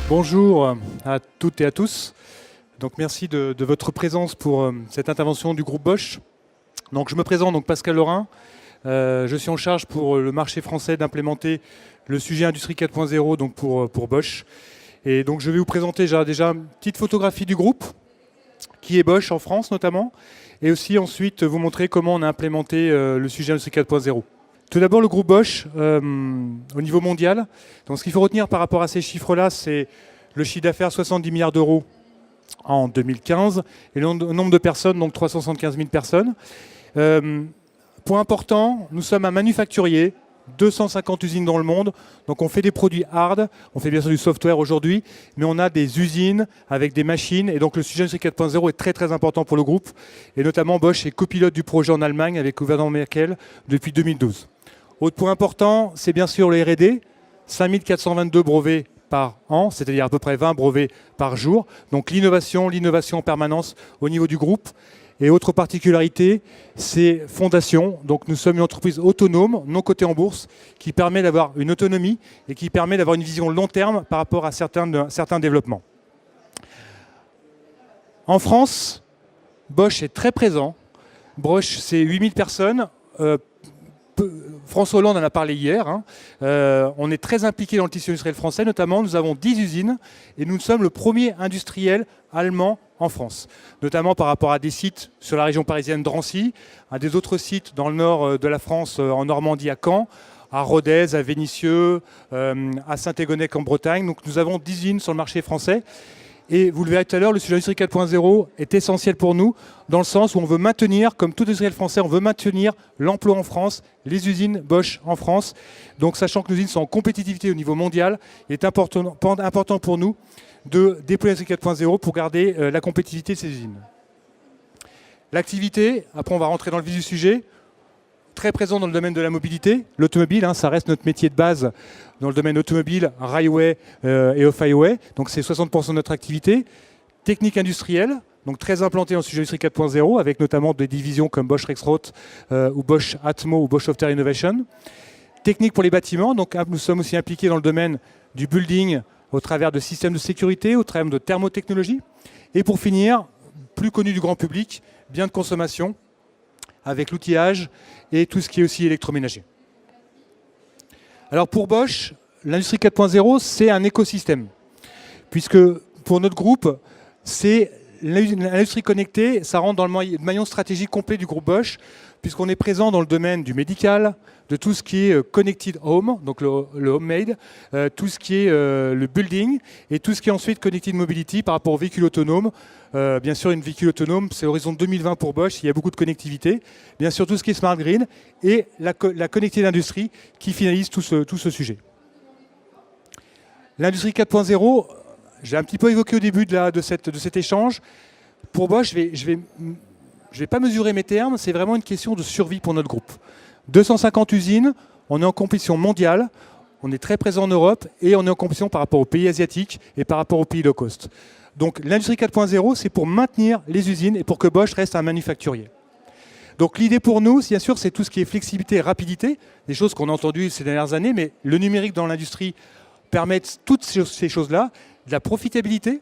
Bonjour à toutes et à tous. Donc merci de votre présence pour cette intervention du groupe Bosch. Donc je me présente, donc Pascal Lorrain. Je suis en charge pour le marché français d'implémenter le sujet Industrie 4.0 donc pour Bosch. Et donc je vais vous présenter déjà une petite photographie du groupe, qui est Bosch en France notamment, et aussi ensuite vous montrer comment on a implémenté le sujet Industrie 4.0. Tout d'abord, le groupe Bosch, au niveau mondial. Donc, ce qu'il faut retenir par rapport à ces chiffres-là, c'est le chiffre d'affaires 70 milliards d'euros en 2015 et le nombre de personnes, donc 375 000 personnes. Point important, nous sommes un manufacturier, 250 usines dans le monde. Donc, on fait des produits hard, on fait bien sûr du software aujourd'hui, mais on a des usines avec des machines. Et donc, le sujet Industrie 4.0 est très, très important pour le groupe. Et notamment, Bosch est copilote du projet en Allemagne avec le gouvernement Merkel depuis 2012. Autre point important, c'est bien sûr le R&D, 5422 brevets par an, c'est-à-dire à peu près 20 brevets par jour. Donc l'innovation en permanence au niveau du groupe. Et autre particularité, c'est fondation. Donc nous sommes une entreprise autonome, non cotée en bourse, qui permet d'avoir une autonomie et qui permet d'avoir une vision long terme par rapport à certains développements. En France, Bosch est très présent. Bosch, c'est 8000 personnes. François Hollande en a parlé hier. On est très impliqué dans le tissu industriel français, notamment nous avons 10 usines et nous sommes le premier industriel allemand en France, notamment par rapport à des sites sur la région parisienne Drancy, à des autres sites dans le nord de la France, en Normandie à Caen, à Rodez, à Vénissieux, à Saint-Égonnec en Bretagne. Donc nous avons 10 usines sur le marché français. Et vous le verrez tout à l'heure, le sujet Industrie 4.0 est essentiel pour nous, dans le sens où on veut maintenir, comme tout industriel français, on veut maintenir l'emploi en France, les usines Bosch en France. Donc sachant que nos usines sont en compétitivité au niveau mondial, il est important pour nous de déployer l'Industrie 4.0 pour garder la compétitivité de ces usines. L'activité, après on va rentrer dans le vif du sujet, très présent dans le domaine de la mobilité. L'automobile, ça reste notre métier de base dans le domaine automobile, railway et off-highway. Donc c'est 60% de notre activité. Technique industrielle, donc très implantée en sujet Industrie 4.0, avec notamment des divisions comme Bosch Rexroth ou Bosch Atmo ou Bosch Software Innovation. Technique pour les bâtiments, donc nous sommes aussi impliqués dans le domaine du building au travers de systèmes de sécurité, au travers de thermotechnologie. Et pour finir, plus connu du grand public, biens de consommation, avec l'outillage et tout ce qui est aussi électroménager. Alors pour Bosch, l'Industrie 4.0, c'est un écosystème. Puisque pour notre groupe, c'est l'industrie connectée, ça rentre dans le maillon stratégique complet du groupe Bosch, puisqu'on est présent dans le domaine du médical, de tout ce qui est connected home, donc le homemade, tout ce qui est le building, et tout ce qui est ensuite connected mobility par rapport aux véhicules autonomes. Bien sûr, une véhicule autonome, c'est horizon 2020 pour Bosch, il y a beaucoup de connectivité. Bien sûr, tout ce qui est smart green et la connectivité d'industrie qui finalise tout ce sujet. L'Industrie 4.0, j'ai un petit peu évoqué au début de cet échange. Pour Bosch, je vais pas mesurer mes termes, c'est vraiment une question de survie pour notre groupe. 250 usines, on est en compétition mondiale, on est très présent en Europe et on est en compétition par rapport aux pays asiatiques et par rapport aux pays low cost. Donc l'Industrie 4.0, c'est pour maintenir les usines et pour que Bosch reste un manufacturier. Donc l'idée pour nous, bien sûr, c'est tout ce qui est flexibilité et rapidité, des choses qu'on a entendues ces dernières années, mais le numérique dans l'industrie permet toutes ces choses-là, de la profitabilité,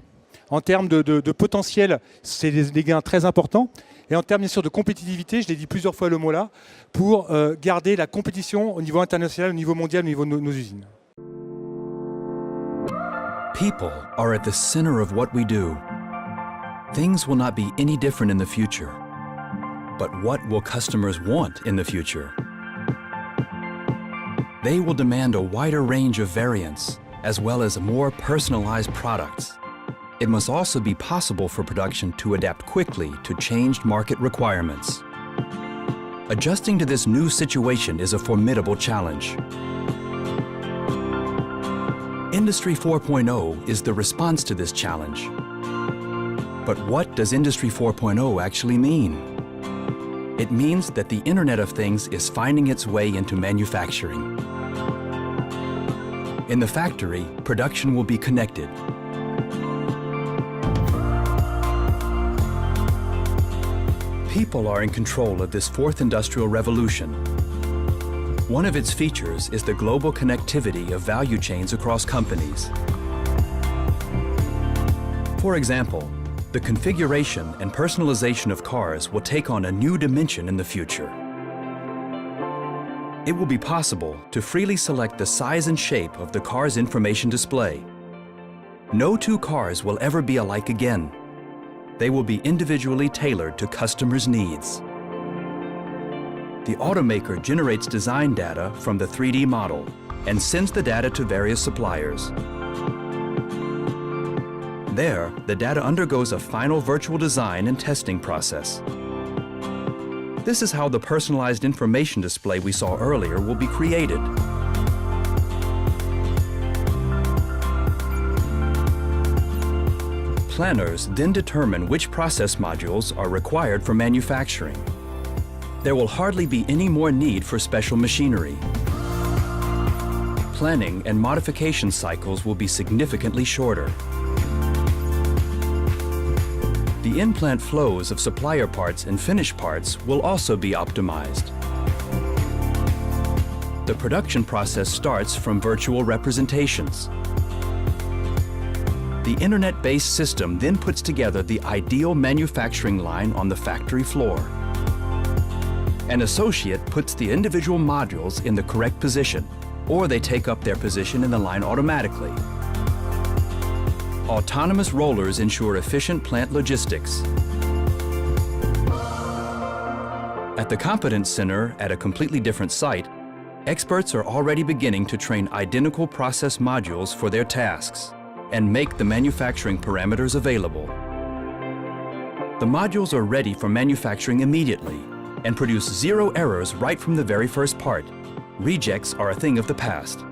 en termes de potentiel, c'est des gains très importants. Et en termes bien sûr de compétitivité, je l'ai dit plusieurs fois le mot là, pour garder la compétition au niveau international, au niveau mondial, au niveau de nos usines. People are at the center of what we do. Things will not be any different in the future. But what will customers want in the future? They will demand a wider range of variants, as well as more personalized products. It must also be possible for production to adapt quickly to changed market requirements. Adjusting to this new situation is a formidable challenge. Industry 4.0 is the response to this challenge. But what does Industry 4.0 actually mean? It means that the Internet of Things is finding its way into manufacturing. In the factory, production will be connected. People are in control of this fourth industrial revolution. One of its features is the global connectivity of value chains across companies. For example, the configuration and personalization of cars will take on a new dimension in the future. It will be possible to freely select the size and shape of the car's information display. No two cars will ever be alike again. They will be individually tailored to customers' needs. The automaker generates design data from the 3D model and sends the data to various suppliers. There, the data undergoes a final virtual design and testing process. This is how the personalized information display we saw earlier will be created. Planners then determine which process modules are required for manufacturing. There will hardly be any more need for special machinery. Planning and modification cycles will be significantly shorter. The in-plant flows of supplier parts and finished parts will also be optimized. The production process starts from virtual representations. The internet-based system then puts together the ideal manufacturing line on the factory floor. An associate puts the individual modules in the correct position, or they take up their position in the line automatically. Autonomous rollers ensure efficient plant logistics. At the Competence Center at a completely different site, experts are already beginning to train identical process modules for their tasks and make the manufacturing parameters available. The modules are ready for manufacturing immediately and produce zero errors right from the very first part. Rejects are a thing of the past.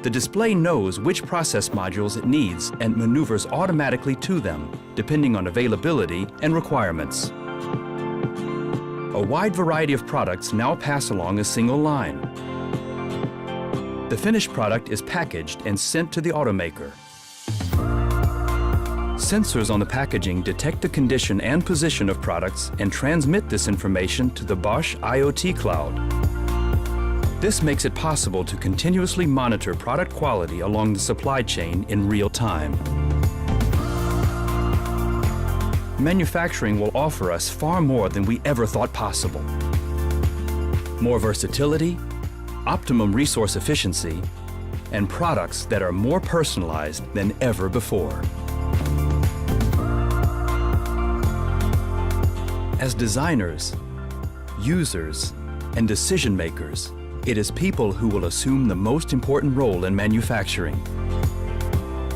The display knows which process modules it needs and maneuvers automatically to them, depending on availability and requirements. A wide variety of products now pass along a single line. The finished product is packaged and sent to the automaker. Sensors on the packaging detect the condition and position of products and transmit this information to the Bosch IoT Cloud. This makes it possible to continuously monitor product quality along the supply chain in real time. Manufacturing will offer us far more than we ever thought possible. More versatility, optimum resource efficiency, and products that are more personalized than ever before. As designers, users, and decision makers, it is people who will assume the most important role in manufacturing.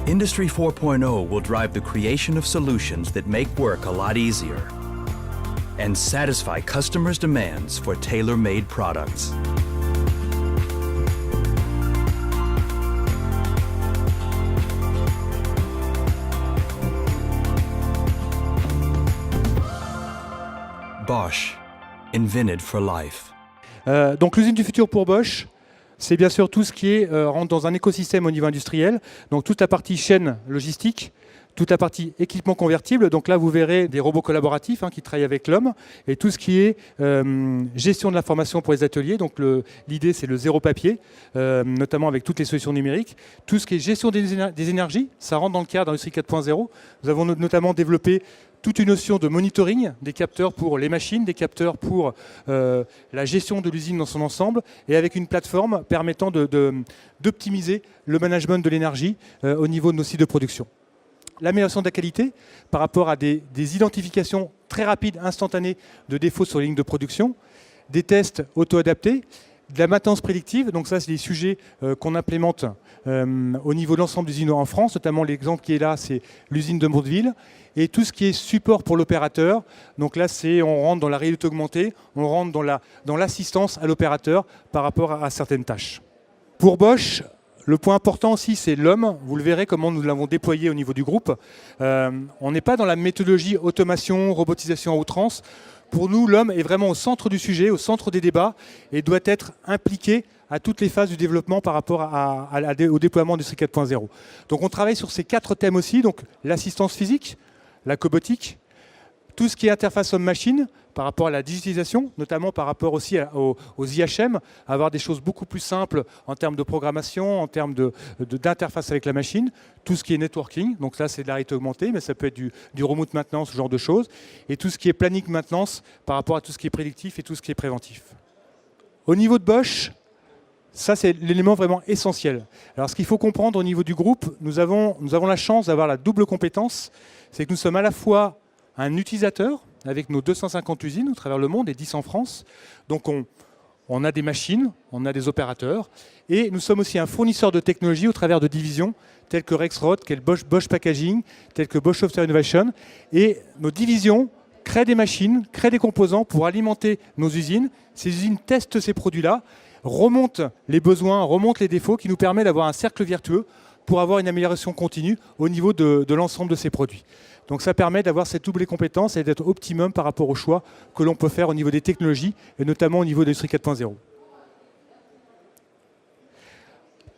Industry 4.0 will drive the creation of solutions that make work a lot easier and satisfy customers' demands for tailor-made products. Bosch, invented for life. Donc l'usine du futur pour Bosch, c'est bien sûr tout ce qui rentre dans un écosystème au niveau industriel. Donc toute la partie chaîne logistique, toute la partie équipement convertible. Donc là, vous verrez des robots collaboratifs qui travaillent avec l'homme. Et tout ce qui est gestion de l'information pour les ateliers. Donc l'idée, c'est le zéro papier, notamment avec toutes les solutions numériques. Tout ce qui est gestion des énergies, ça rentre dans le cadre d'Industrie 4.0. Nous avons notamment développé toute une notion de monitoring, des capteurs pour les machines, des capteurs pour la gestion de l'usine dans son ensemble, et avec une plateforme permettant d'optimiser le management de l'énergie au niveau de nos sites de production. L'amélioration de la qualité par rapport à des identifications très rapides, instantanées de défauts sur les lignes de production, des tests auto-adaptés, de la maintenance prédictive. Donc ça, c'est des sujets qu'on implémente au niveau de l'ensemble des usines en France, notamment l'exemple qui est là, c'est l'usine de Mourteville. Et tout ce qui est support pour l'opérateur, donc là, on rentre dans la réalité augmentée, on rentre dans l'assistance à l'opérateur par rapport à certaines tâches. Pour Bosch, le point important aussi, c'est l'homme. Vous le verrez comment nous l'avons déployé au niveau du groupe. On n'est pas dans la méthodologie automation, robotisation à outrance. Pour nous, l'homme est vraiment au centre du sujet, au centre des débats, et doit être impliqué à toutes les phases du développement par rapport au déploiement d'Industrie 4.0. Donc on travaille sur ces 4 thèmes aussi, donc l'assistance physique, la cobotique, tout ce qui est interface homme-machine, par rapport à la digitalisation, notamment par rapport aussi aux IHM, avoir des choses beaucoup plus simples en termes de programmation, en termes d'interface avec la machine, tout ce qui est networking, donc là c'est de la réalité augmentée, mais ça peut être du remote maintenance, ce genre de choses, et tout ce qui est planning maintenance par rapport à tout ce qui est prédictif et tout ce qui est préventif. Au niveau de Bosch, ça c'est l'élément vraiment essentiel. Alors ce qu'il faut comprendre au niveau du groupe, nous avons la chance d'avoir la double compétence, c'est que nous sommes à la fois un utilisateur, avec nos 250 usines à travers le monde et 10 en France. Donc on a des machines, on a des opérateurs, et nous sommes aussi un fournisseur de technologies au travers de divisions telles que Rexroth, telles que Bosch Packaging, telles que Bosch Software Innovation. Et nos divisions créent des machines, créent des composants pour alimenter nos usines. Ces usines testent ces produits-là, remontent les besoins, remontent les défauts, qui nous permet d'avoir un cercle vertueux pour avoir une amélioration continue au niveau de l'ensemble de ces produits. Donc ça permet d'avoir cette double compétence et d'être optimum par rapport au choix que l'on peut faire au niveau des technologies et notamment au niveau de l'industrie 4.0.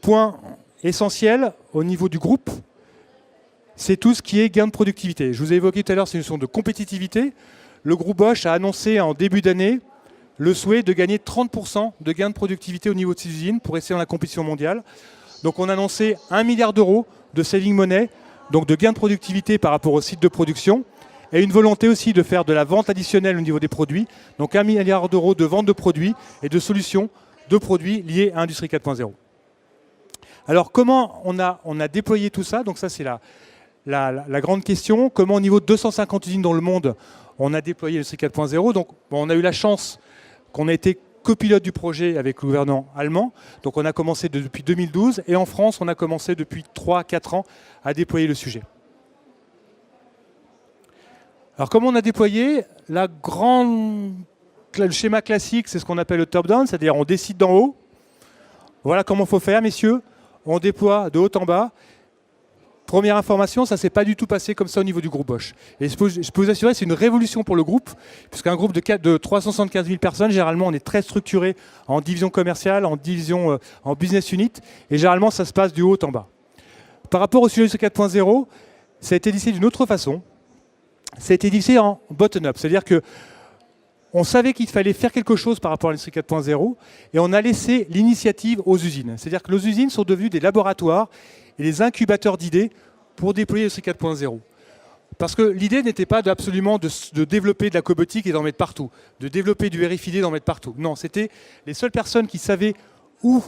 Point essentiel au niveau du groupe, c'est tout ce qui est gain de productivité. Je vous ai évoqué tout à l'heure ces notions de compétitivité. Le groupe Bosch a annoncé en début d'année le souhait de gagner 30% de gain de productivité au niveau de ses usines pour rester dans la compétition mondiale. Donc on a annoncé 1 milliard d'euros de saving money, donc de gains de productivité par rapport au site de production, et une volonté aussi de faire de la vente additionnelle au niveau des produits, donc 1 milliard d'euros de vente de produits et de solutions de produits liés à l'industrie 4.0. Alors comment on a déployé tout ça? Donc ça c'est la grande question. Comment au niveau de 250 usines dans le monde, on a déployé l'industrie 4.0? Donc on a eu la chance qu'on a été copilote du projet avec le gouvernement allemand. Donc on a commencé depuis 2012 et en France, on a commencé depuis 3-4 ans à déployer le sujet. Alors comment on a déployé? Le schéma classique, c'est ce qu'on appelle le top-down, c'est-à-dire on décide d'en haut. Voilà comment il faut faire, messieurs. On déploie de haut en bas. Première information, ça ne s'est pas du tout passé comme ça au niveau du groupe Bosch. Et je peux vous assurer, c'est une révolution pour le groupe, puisqu'un groupe de 375 000 personnes, généralement, on est très structuré en division commerciale, en division, en business unit, et généralement, ça se passe du haut en bas. Par rapport au sujet 4.0, ça a été décidé d'une autre façon. Ça a été décidé en bottom-up, c'est-à-dire que on savait qu'il fallait faire quelque chose par rapport à l'industrie 4.0, et on a laissé l'initiative aux usines. C'est-à-dire que nos usines sont devenues des laboratoires et des incubateurs d'idées pour déployer l'industrie 4.0. Parce que l'idée n'était pas absolument de développer de la cobotique et d'en mettre partout, de développer du RFID et d'en mettre partout. Non, c'était les seules personnes qui savaient où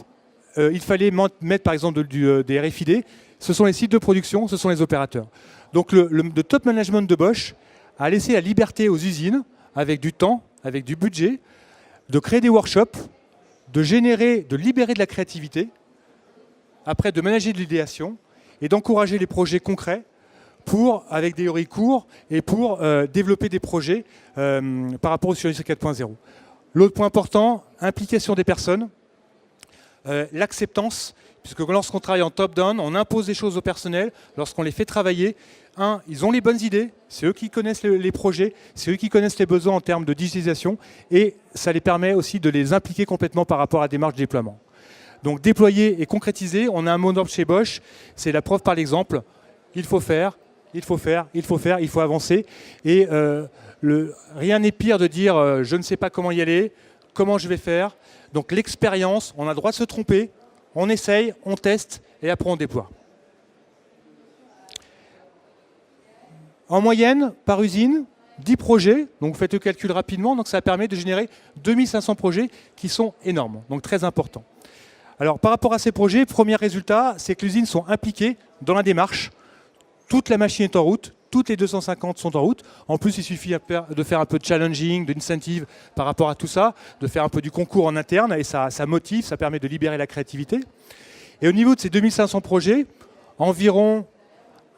il fallait mettre par exemple des RFID, ce sont les sites de production, ce sont les opérateurs. Donc le top management de Bosch a laissé la liberté aux usines, avec du temps, avec du budget, de créer des workshops, de libérer de la créativité, après de manager de l'idéation et d'encourager les projets concrets avec des théories courts et pour développer des projets par rapport au sujet 4.0. L'autre point important, implication des personnes, l'acceptance, puisque lorsqu'on travaille en top-down, on impose des choses au personnel, lorsqu'on les fait travailler, ils ont les bonnes idées, c'est eux qui connaissent les projets, c'est eux qui connaissent les besoins en termes de digitalisation, et ça les permet aussi de les impliquer complètement par rapport à la démarche de déploiement. Donc déployer et concrétiser, on a un mot d'ordre chez Bosch, c'est la preuve par l'exemple, il faut faire, il faut faire, il faut faire, il faut avancer, et rien n'est pire de dire je ne sais pas comment y aller, comment je vais faire. Donc l'expérience, on a le droit de se tromper, on essaye, on teste, et après on déploie. En moyenne, par usine, 10 projets, donc vous faites le calcul rapidement, donc ça permet de générer 2500 projets qui sont énormes, donc très importants. Alors par rapport à ces projets, premier résultat, c'est que les usines sont impliquées dans la démarche. Toute la machine est en route, toutes les 250 sont en route. En plus, il suffit de faire un peu de challenging, d'incentive par rapport à tout ça, de faire un peu du concours en interne, et ça motive, ça permet de libérer la créativité. Et au niveau de ces 2500 projets, environ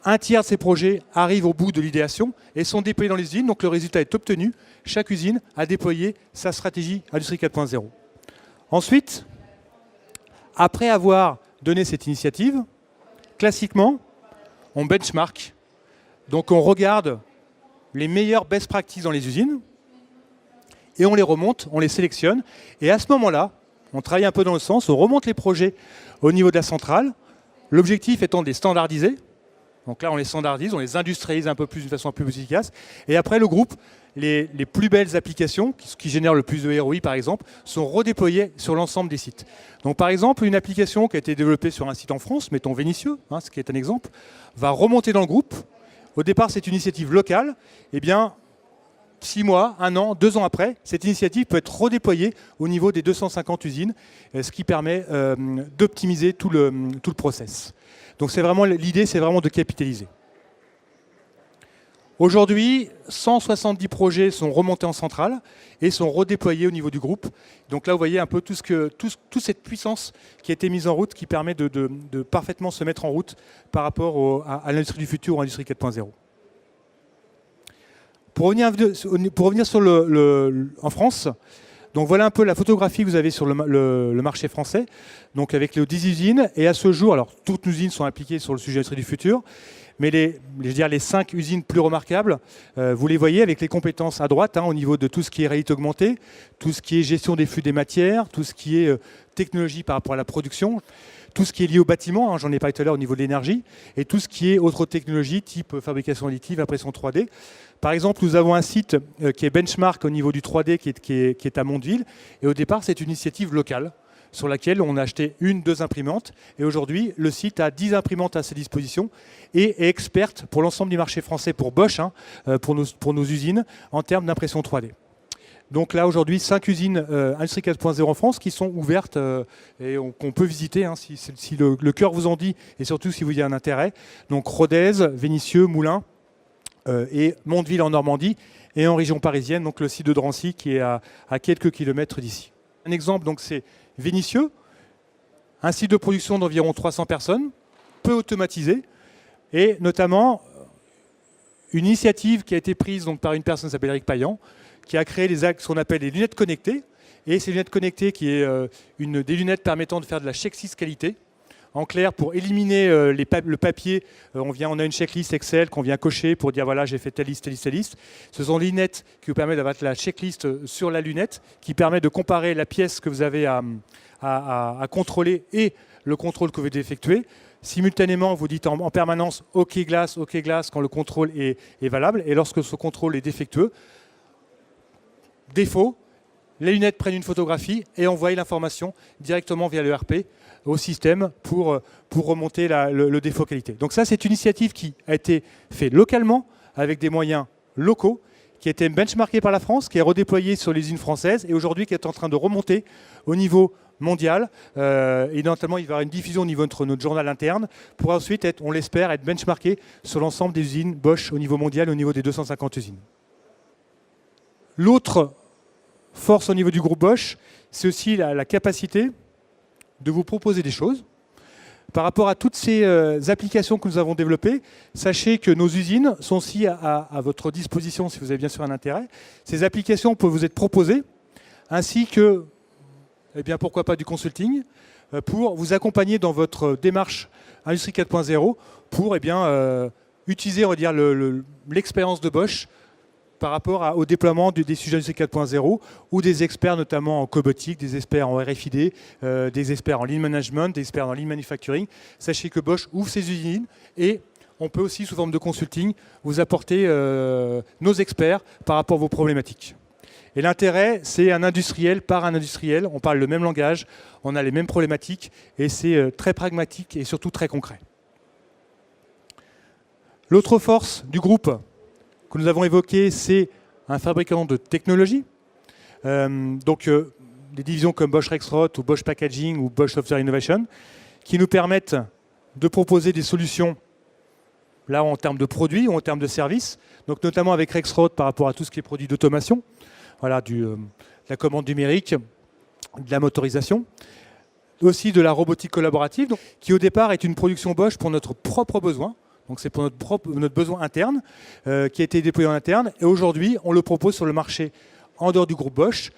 un tiers de ces projets arrivent au bout de l'idéation et sont déployés dans les usines, donc le résultat est obtenu. Chaque usine a déployé sa stratégie Industrie 4.0. Ensuite, après avoir donné cette initiative, classiquement, on benchmark. Donc on regarde les meilleures best practices dans les usines et on les remonte, on les sélectionne. Et à ce moment-là, on travaille un peu dans le sens, on remonte les projets au niveau de la centrale, l'objectif étant de les standardiser, Donc là, on les standardise, on les industrialise un peu plus d'une façon un peu plus efficace. Et après, le groupe, les plus belles applications, qui génèrent le plus de ROI par exemple, sont redéployées sur l'ensemble des sites. Donc par exemple, une application qui a été développée sur un site en France, mettons Vénitieux, ce qui est un exemple, va remonter dans le groupe. Au départ, c'est une initiative locale. Eh bien, 6 mois, 1 an, 2 ans après, cette initiative peut être redéployée au niveau des 250 usines, ce qui permet d'optimiser tout le process. Donc c'est vraiment l'idée, c'est vraiment de capitaliser. Aujourd'hui, 170 projets sont remontés en centrale et sont redéployés au niveau du groupe. Donc là, vous voyez un peu toute cette puissance qui a été mise en route, qui permet de parfaitement se mettre en route par rapport à l'industrie du futur ou à l'industrie 4.0. Pour revenir sur en France, donc voilà un peu la photographie que vous avez sur le marché français, donc avec les 10 usines. Et à ce jour, alors toutes nos usines sont impliquées sur le sujet de l'industrie du futur, mais les 5 usines plus remarquables, vous les voyez avec les compétences à droite, au niveau de tout ce qui est réalité augmentée, tout ce qui est gestion des flux des matières, tout ce qui est technologie par rapport à la production, tout ce qui est lié au bâtiment, j'en ai parlé tout à l'heure au niveau de l'énergie, et tout ce qui est autre technologie type fabrication additive, impression 3D. Par exemple, nous avons un site qui est benchmark au niveau du 3D qui est à Mondeville, et au départ c'est une initiative locale sur laquelle on a acheté 1-2 imprimantes, et aujourd'hui le site a 10 imprimantes à ses dispositions et est experte pour l'ensemble du marché français pour Bosch, pour nos usines, en termes d'impression 3D. Donc là, aujourd'hui, 5 usines Industrie 4.0 en France qui sont ouvertes et qu'on peut visiter si le cœur vous en dit et surtout si vous y avez un intérêt. Donc Rodez, Vénitieux, Moulins et Mondeville en Normandie et en région parisienne, donc le site de Drancy qui est à quelques kilomètres d'ici. Un exemple, donc c'est Vénitieux, un site de production d'environ 300 personnes, peu automatisé et notamment une initiative qui a été prise donc, par une personne qui s'appelle Eric Payan, qui a créé ce qu'on appelle les lunettes connectées. Et ces lunettes connectées, qui est des lunettes permettant de faire de la checklist qualité. En clair, pour éliminer le papier, on a une checklist Excel qu'on vient cocher pour dire voilà, j'ai fait telle liste, telle liste, telle liste. Ce sont les lunettes qui vous permettent d'avoir la checklist sur la lunette, qui permet de comparer la pièce que vous avez à contrôler et le contrôle que vous devez effectuer. Simultanément, vous dites en permanence OK glace, quand le contrôle est valable. Et lorsque ce contrôle est défectueux, défaut, les lunettes prennent une photographie et envoient l'information directement via l'ERP au système pour remonter le défaut qualité. Donc ça, c'est une initiative qui a été faite localement avec des moyens locaux, qui a été benchmarkée par la France, qui est redéployée sur les usines françaises et aujourd'hui qui est en train de remonter au niveau mondial. Et notamment, il va y avoir une diffusion au niveau de notre journal interne pour ensuite, on l'espère, être benchmarké sur l'ensemble des usines Bosch au niveau mondial, au niveau des 250 usines. L'autre force au niveau du groupe Bosch, c'est aussi la capacité de vous proposer des choses. Par rapport à toutes ces applications que nous avons développées, sachez que nos usines sont aussi à votre disposition si vous avez bien sûr un intérêt. Ces applications peuvent vous être proposées, ainsi que, pourquoi pas du consulting, pour vous accompagner dans votre démarche Industrie 4.0, pour utiliser, on va dire, l'expérience de Bosch par rapport au déploiement des sujets Industrie 4.0 ou des experts notamment en cobotique, des experts en RFID, des experts en lean management, des experts en lean manufacturing. Sachez que Bosch ouvre ses usines et on peut aussi, sous forme de consulting, vous apporter nos experts par rapport à vos problématiques. Et l'intérêt, c'est un industriel par un industriel. On parle le même langage, on a les mêmes problématiques et c'est très pragmatique et surtout très concret. L'autre force du groupe que nous avons évoqué, c'est un fabricant de technologie. Des divisions comme Bosch Rexroth ou Bosch Packaging ou Bosch Software Innovation qui nous permettent de proposer des solutions là en termes de produits ou en termes de services, donc notamment avec Rexroth par rapport à tout ce qui est produit d'automation, voilà, de la commande numérique, de la motorisation, aussi de la robotique collaborative, donc, qui au départ est une production Bosch pour notre propre besoin. Donc c'est pour notre besoin interne qui a été déployé en interne. Et aujourd'hui, on le propose sur le marché en dehors du groupe Bosch,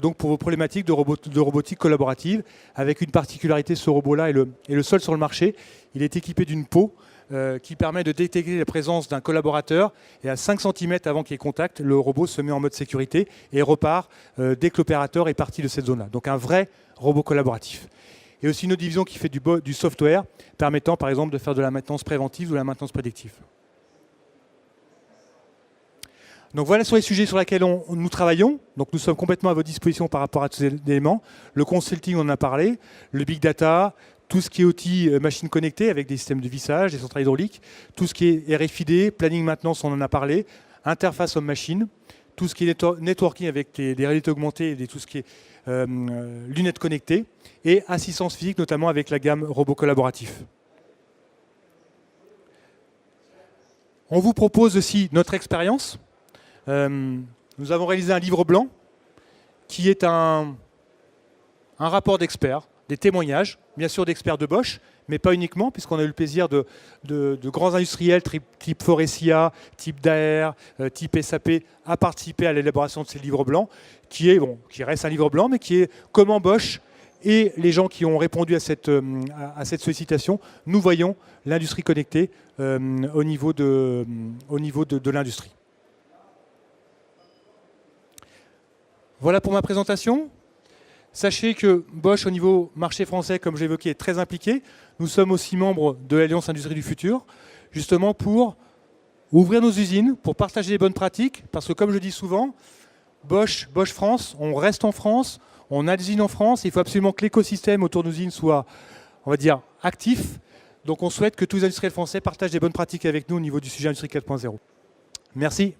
donc pour vos problématiques de robotique collaborative, avec une particularité, ce robot-là est le seul sur le marché. Il est équipé d'une peau qui permet de détecter la présence d'un collaborateur et à 5 cm avant qu'il y ait contact, le robot se met en mode sécurité et repart dès que l'opérateur est parti de cette zone-là. Donc un vrai robot collaboratif. et aussi une autre division qui fait du software, permettant par exemple de faire de la maintenance préventive ou de la maintenance prédictive. Donc voilà sur les sujets sur lesquels nous travaillons. Donc nous sommes complètement à votre disposition par rapport à tous ces éléments. Le consulting, on en a parlé. Le big data, tout ce qui est outils machines connectées avec des systèmes de vissage, des centrales hydrauliques. Tout ce qui est RFID, planning maintenance, on en a parlé. Interface homme-machine. Tout ce qui est networking avec des réalités augmentées et tout ce qui est lunettes connectées. Et assistance physique, notamment avec la gamme robot collaboratif. On vous propose aussi notre expérience. Nous avons réalisé un livre blanc qui est un rapport d'experts, des témoignages, bien sûr d'experts de Bosch, mais pas uniquement, puisqu'on a eu le plaisir de grands industriels type Faurecia, type Daher, type SAP, à participer à l'élaboration de ces livres blancs, qui reste un livre blanc, mais qui est comment Bosch et les gens qui ont répondu à cette sollicitation, nous voyons l'industrie connectée au niveau de l'industrie. Voilà pour ma présentation. Sachez que Bosch, au niveau marché français, comme j'ai évoqué, est très impliqué. Nous sommes aussi membres de l'Alliance Industrie du Futur, justement pour ouvrir nos usines, pour partager les bonnes pratiques, parce que comme je dis souvent, Bosch France, on reste en France, on a des usines en France, il faut absolument que l'écosystème autour de nos usines soit, on va dire, actif. Donc on souhaite que tous les industriels français partagent des bonnes pratiques avec nous au niveau du sujet Industrie 4.0. Merci.